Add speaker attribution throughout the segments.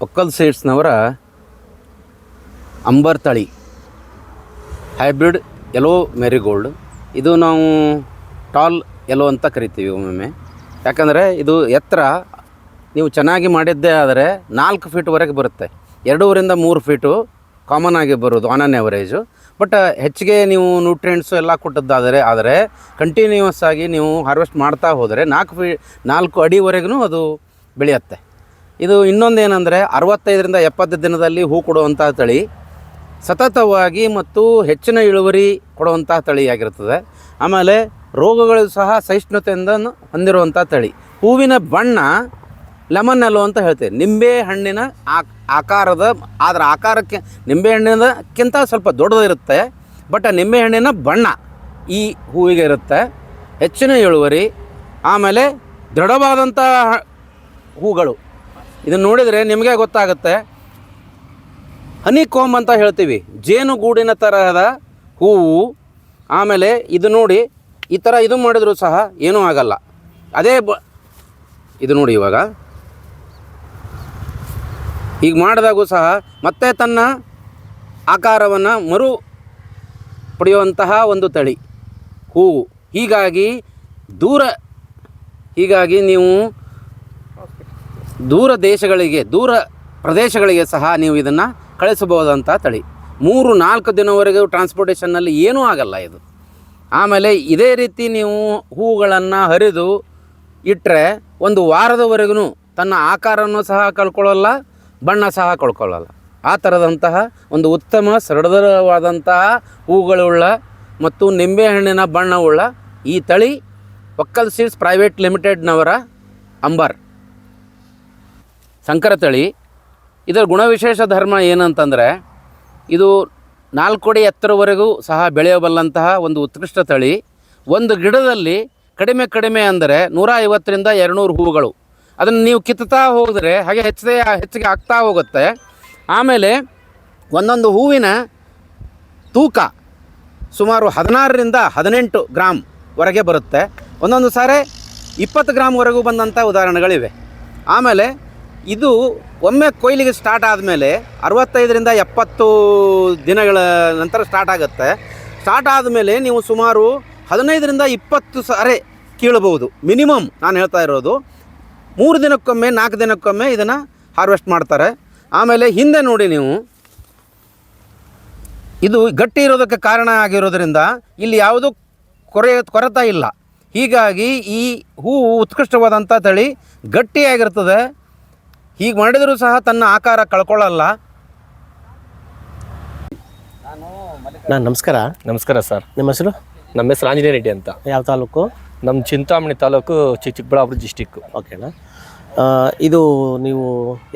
Speaker 1: ಒಕ್ಕಲ್ ಸೀಡ್ಸ್ನವರ ಅಂಬರ್ ತಳಿ hybrid yellow ಮೆರಿಗೋಲ್ಡ್. ಇದು ನಾವು ಟಾಲ್ ಯೆಲ್ಲೋ ಅಂತ ಕರಿತೀವಿ ಒಮ್ಮೊಮ್ಮೆ. ಯಾಕಂದರೆ ಇದು ಎತ್ತರ ನೀವು ಚೆನ್ನಾಗಿ ಮಾಡಿದ್ದೇ ಆದರೆ 4 ಫೀಟ್ವರೆಗೆ ಬರುತ್ತೆ. 2.5 ರಿಂದ 3 ಫೀಟು ಕಾಮನ್ ಆಗಿ ಬರೋದು ಆನ್ ಆನ್ ಎವರೇಜು. ಬಟ್ ಹೆಚ್ಚಿಗೆ ನೀವು ನ್ಯೂಟ್ರಿಯೆಂಟ್ಸು ಎಲ್ಲ ಕೊಟ್ಟದ್ದಾದರೆ ಕಂಟಿನ್ಯೂಯಸ್ ಆಗಿ ನೀವು ಹಾರ್ವೆಸ್ಟ್ ಮಾಡ್ತಾ ಹೋದರೆ 4 ಅಡಿವರೆಗೂ ಅದು ಬೆಳೆಯುತ್ತೆ. ಇದು ಇನ್ನೊಂದು ಏನಂದರೆ 65 ರಿಂದ 70 ದಿನದಲ್ಲಿ ಹೂ ಕೊಡುವಂಥ ತಳಿ, ಸತತವಾಗಿ ಮತ್ತು ಹೆಚ್ಚಿನ ಇಳುವರಿ ಕೊಡುವಂಥ ತಳಿಯಾಗಿರ್ತದೆ. ಆಮೇಲೆ ರೋಗಗಳು ಸಹ ಸಹಿಷ್ಣುತೆಯಿಂದ ಹೊಂದಿರುವಂಥ ತಳಿ. ಹೂವಿನ ಬಣ್ಣ ಲೆಮನ್ ಯೆಲ್ಲೋ ಅಂತ ಹೇಳ್ತೇವೆ. ನಿಂಬೆ ಹಣ್ಣಿನ ಆಕಾರದ, ಅದರ ಆಕಾರಕ್ಕೆ ನಿಂಬೆ ಹಣ್ಣಿನಕ್ಕಿಂತ ಸ್ವಲ್ಪ ದೊಡ್ಡದಿರುತ್ತೆ. ಬಟ್ ನಿಂಬೆ ಹಣ್ಣಿನ ಬಣ್ಣ ಈ ಹೂವಿಗೆ ಇರುತ್ತೆ. ಹೆಚ್ಚಿನ ಇಳುವರಿ, ಆಮೇಲೆ ದೃಢವಾದಂಥ ಹೂಗಳು. ಇದನ್ನು ನೋಡಿದರೆ ನಿಮಗೆ ಗೊತ್ತಾಗುತ್ತೆ. ಹನಿ ಕೋಮ್ ಅಂತ ಹೇಳ್ತೀವಿ, ಜೇನುಗೂಡಿನ ತರಹದ ಹೂವು. ಆಮೇಲೆ ಇದು ನೋಡಿ, ಈ ಥರ ಇದು ಮಾಡಿದರೂ ಸಹ ಏನೂ ಆಗಲ್ಲ. ಅದೇ ಇದು ನೋಡಿ, ಇವಾಗ ಈಗ ಮಾಡಿದಾಗೂ ಸಹ ಮತ್ತೆ ತನ್ನ ಆಕಾರವನ್ನು ಮರು ಪಡೆಯುವಂತಹ ಒಂದು ತಳಿ ಹೂವು. ಹೀಗಾಗಿ ನೀವು ದೂರ ದೇಶಗಳಿಗೆ, ದೂರ ಪ್ರದೇಶಗಳಿಗೆ ಸಹ ನೀವು ಇದನ್ನು ಕಳಿಸಬಹುದಂಥ ತಳಿ. 3-4 ದಿನವರೆಗೂ ಟ್ರಾನ್ಸ್ಪೋರ್ಟೇಷನ್ನಲ್ಲಿ ಏನೂ ಆಗಲ್ಲ ಇದು. ಆಮೇಲೆ ಇದೇ ರೀತಿ ನೀವು ಹೂಗಳನ್ನು ಹರಿದು ಇಟ್ಟರೆ 1 ವಾರದವರೆಗೂ ತನ್ನ ಆಕಾರವನ್ನು ಸಹ ಕಳ್ಕೊಳ್ಳಲ್ಲ, ಬಣ್ಣ ಸಹ ಕಳ್ಕೊಳ್ಳಲ್ಲ. ಆ ಥರದಂತಹ ಒಂದು ಉತ್ತಮ ಸರಳವಾದಂತಹ ಹೂಗಳುಳ್ಳ ಮತ್ತು ನಿಂಬೆಹಣ್ಣಿನ ಬಣ್ಣವುಳ್ಳ ಈ ತಳಿ ಒಕ್ಕಲ್ ಸೀಡ್ಸ್ ಪ್ರೈವೇಟ್ ಲಿಮಿಟೆಡ್ನವರ ಅಂಬರ್ ಸಂಕರ ತಳಿ. ಇದರ ಗುಣವಿಶೇಷ ಧರ್ಮ ಏನಂತಂದರೆ, ಇದು 4 ಅಡಿ ಎತ್ತರವರೆಗೂ ಸಹ ಬೆಳೆಯಬಲ್ಲಂತಹ ಒಂದು ಉತ್ಕೃಷ್ಟ ತಳಿ. ಒಂದು ಗಿಡದಲ್ಲಿ ಕಡಿಮೆ ಅಂದರೆ 150 ರಿಂದ 200 ಹೂಗಳು. ಅದನ್ನು ನೀವು ಕಿತ್ತುತ್ತಾ ಹೋದರೆ ಹಾಗೆ ಹೆಚ್ಚಿಗೆ ಆಗ್ತಾ ಹೋಗುತ್ತೆ. ಆಮೇಲೆ ಒಂದೊಂದು ಹೂವಿನ ತೂಕ ಸುಮಾರು 16 ರಿಂದ 18 ಗ್ರಾಮ್ವರೆಗೆ ಬರುತ್ತೆ. ಒಂದೊಂದು ಸಾರಿ 20 ಗ್ರಾಮ್ವರೆಗೂ ಬಂದಂಥ ಉದಾಹರಣೆಗಳಿವೆ. ಆಮೇಲೆ ಇದು ಒಮ್ಮೆ ಕೊಯ್ಲಿಗೆ ಸ್ಟಾರ್ಟ್ ಆದಮೇಲೆ 65 ರಿಂದ 70 ದಿನಗಳ ನಂತರ ಸ್ಟಾರ್ಟ್ ಆಗುತ್ತೆ. ಸ್ಟಾರ್ಟ್ ಆದಮೇಲೆ ನೀವು ಸುಮಾರು 15 ರಿಂದ 20 ಸಾರಿ ಕೀಳಬಹುದು ಮಿನಿಮಮ್. ನಾನು ಹೇಳ್ತಾ ಇರೋದು 3 ದಿನಕ್ಕೊಮ್ಮೆ 4 ದಿನಕ್ಕೊಮ್ಮೆ ಇದನ್ನು ಹಾರ್ವೆಸ್ಟ್ ಮಾಡ್ತಾರೆ. ಆಮೇಲೆ ಹಿಂದೆ ನೋಡಿ ನೀವು, ಇದು ಗಟ್ಟಿ ಇರೋದಕ್ಕೆ ಕಾರಣ ಆಗಿರೋದ್ರಿಂದ ಇಲ್ಲಿ ಯಾವುದೂ ಕೊರತೆ ಇಲ್ಲ. ಹೀಗಾಗಿ ಈ ಹೂವು ಉತ್ಕೃಷ್ಟವಾದಂಥ ತಳಿ, ಗಟ್ಟಿಯಾಗಿರ್ತದೆ. ಹೀಗೆ ಮಾಡಿದರೂ ಸಹ ತನ್ನ ಆಕಾರ ಕಳ್ಕೊಳ್ಳಲ್ಲ.
Speaker 2: ನಮಸ್ಕಾರ.
Speaker 3: ನಮಸ್ಕಾರ ಸರ್.
Speaker 2: ನಿಮ್ಮ ಹೆಸರು?
Speaker 3: ನಮ್ಮ ಹೆಸರು ಆಂಜನೇಯ ರೆಡ್ಡಿ ಅಂತ.
Speaker 2: ಯಾವ ತಾಲೂಕು?
Speaker 3: ನಮ್ಮ ಚಿಂತಾಮಣಿ ತಾಲೂಕು, ಚಿಕ್ಕಬಳ್ಳಾಪುರ ಡಿಸ್ಟಿಕ್ಕು.
Speaker 2: ಓಕೆನಾ. ಇದು ನೀವು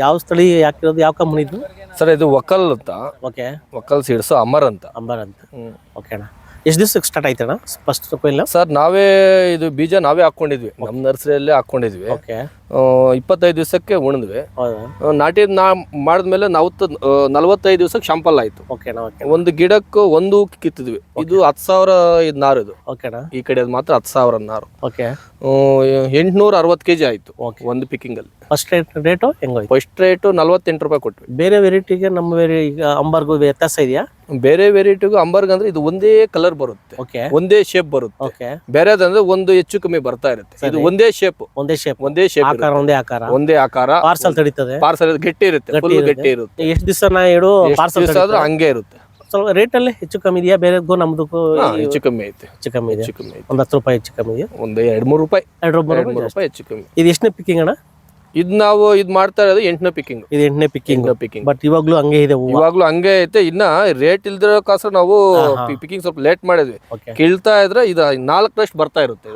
Speaker 2: ಯಾವ ಸ್ಥಳ ಯಾಕಿರೋದು, ಯಾವ ಕಂಪ್ನಿದು
Speaker 3: ಸರ್? ಇದು ಒಕ್ಕಲ್ ಅಂತ.
Speaker 2: ಓಕೆ.
Speaker 3: ಒಕ್ಕಲ್ ಸೀಡ್ಸು ಅಂಬರ್ ಅಂತ.
Speaker 2: ಓಕೆನಾ. ಎಷ್ಟು ದಿವಸಕ್ಕೆ ಸ್ಟಾರ್ಟ್ ಆಯ್ತಣ್ಣ ಫಸ್ಟ್ ಕೊಯ್ಲು?
Speaker 3: ಸರ್ ನಾವೇ ಇದು ಬೀಜ ನಾವೇ ಹಾಕ್ಕೊಂಡಿದ್ವಿ, ನಮ್ಮ ನರ್ಸರಿಯಲ್ಲೇ ಹಾಕ್ಕೊಂಡಿದ್ವಿ.
Speaker 2: ಓಕೆ.
Speaker 3: 25 ದಿವಸಕ್ಕೆ ಉಣಿದ್ವಿ. ನಾಟಿ ಮಾಡಿದ್ಮೇಲೆ 45 ದಿವಸಕ್ಕೆ ಶಾಂಪಲ್ ಆಯ್ತು.
Speaker 2: ಓಕೆನಾ.
Speaker 3: ಒಂದು ಗಿಡಕ್ಕೆ ಒಂದು ಕಿತ್ತಿದ್ವಿ. ಇದು 10,000 ನಾರು. ಇದು
Speaker 2: ಓಕೆನಾ.
Speaker 3: ಈ ಕಡೆ ಮಾತ್ರ 10,000 ನಾರು.
Speaker 2: ಓಕೆ.
Speaker 3: 860 kg ಆಯ್ತು ಒಂದು ಪಿಕ್ಕಿಂಗಲ್ಲಿ.
Speaker 2: ಫಸ್ಟ್ ರೇಟು ಹೆಂಗೋಯ್ತು?
Speaker 3: ಫಸ್ಟ್ ರೇಟು 48 ರೂಪಾಯಿ ಕೊಟ್ವಿ.
Speaker 2: ಬೇರೆ ವೆರೈಟಿಗೆ ನಮ್ಮ ಈಗ ಅಂಬರ್ಗೂ ವ್ಯತ್ಯಾಸ ಇದೆಯಾ?
Speaker 3: ಬೇರೆ ವೆರೈಟಿಗೂ ಅಂಬರ್ಗ್ ಅಂದ್ರೆ ಇದು ಒಂದೇ ಕಲರ್ ಬರುತ್ತೆ.
Speaker 2: ಓಕೆ.
Speaker 3: ಒಂದೇ ಶೇಪ್ ಬರುತ್ತೆ.
Speaker 2: ಓಕೆ.
Speaker 3: ಬೇರೆದಂದ್ರೆ ಒಂದು ಹೆಚ್ಚು ಕಮ್ಮಿ ಬರ್ತಾ ಇರುತ್ತೆ. ಇದು ಒಂದೇ ಶೇಪ್,
Speaker 2: ಒಂದೇ ಶೇಪ್
Speaker 3: ಆಕಾರ, ಒಂದೇ ಆಕಾರ.
Speaker 2: ಪಾರ್ಸಲ್ ತಡೀತದೆ.
Speaker 3: ಪಾರ್ಸಲ್ ಗಟ್ಟಿ ಇರುತ್ತೆ, ಫುಲ್ ಗಟ್ಟಿ ಇರುತ್ತೆ.
Speaker 2: ಎಷ್ಟು ದಿವಸ ಇಡು ಪಾರ್ಸಲ್
Speaker 3: ಆದ್ರೂ ಹಂಗೆ ಇರುತ್ತೆ.
Speaker 2: ಸ್ವಲ್ಪ ರೇಟ್ ಅಲ್ಲಿ ಹೆಚ್ಚು ಕಮ್ಮಿ ಇದೆಯಾ? ಬೇರೆಗೂ ನಮ್ದಕ್ಕೂ
Speaker 3: ಹೆಚ್ಚು ಕಮ್ಮಿ ಐತೆ.
Speaker 2: ಹೆಚ್ಚು ಕಮ್ಮಿ ಇದೆ. ಒಂದು 10 ರೂಪಾಯಿ ಹೆಚ್ಚು ಕಮ್ಮಿ ಇದೆಯಾ?
Speaker 3: ಒಂದು 2-3 ರೂಪಾಯಿ.
Speaker 2: 2-3
Speaker 3: ರೂಪಾಯಿ ಹೆಚ್ಚು ಕಮ್ಮಿ.
Speaker 2: ಇದು ಎಷ್ಟನೇ ಪಿಕ್ಕಿಂಗ್ ಅಣ್ಣ?
Speaker 3: ಇದು ನಾವು ಇದು ಮಾಡ್ತಾ ಇರೋದು 8ನೇ ಪಿಕ್ಕಿಂಗ್.
Speaker 2: ಇದು 8ನೇ ಪಿಕ್ಕಿಂಗ್. ಬಟ್ ಇವಾಗ್ಲೂ ಹಂಗೆ ಇದೆ,
Speaker 3: ಇವಾಗ್ಲೂ ಹಂಗೆ ಐತೆ. ಇನ್ನ ರೇಟ್ ಇಲ್ದಿರೋಕೋಸ್ಕರ ನಾವು ಪಿಕ್ಕಿಂಗ್ ಸ್ವಲ್ಪ ಲೇಟ್ ಮಾಡಿದ್ವಿ. ಕೀಳ್ತಾ ಇದ್ರೆ ಇದು 4ರಷ್ಟು ಬರ್ತಾ ಇರುತ್ತೆ.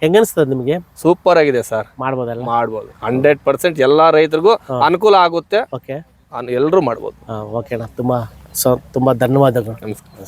Speaker 2: ಹೆಂಗನ್ಸ್ತದೆ ನಿಮಗೆ?
Speaker 3: ಸೂಪರ್ ಆಗಿದೆ ಸರ್.
Speaker 2: ಮಾಡ್ಬೋದಲ್ಲ?
Speaker 3: ಮಾಡ್ಬೋದು. 100% ಎಲ್ಲಾ ರೈತರಿಗೂ ಅನುಕೂಲ ಆಗುತ್ತೆ.
Speaker 2: ಓಕೆ.
Speaker 3: ಎಲ್ಲರೂ ಮಾಡ್ಬೋದು.
Speaker 2: ಓಕೆನಾ. ತುಂಬಾ ಧನ್ಯವಾದಗಳು.
Speaker 3: ನಮಸ್ಕಾರ.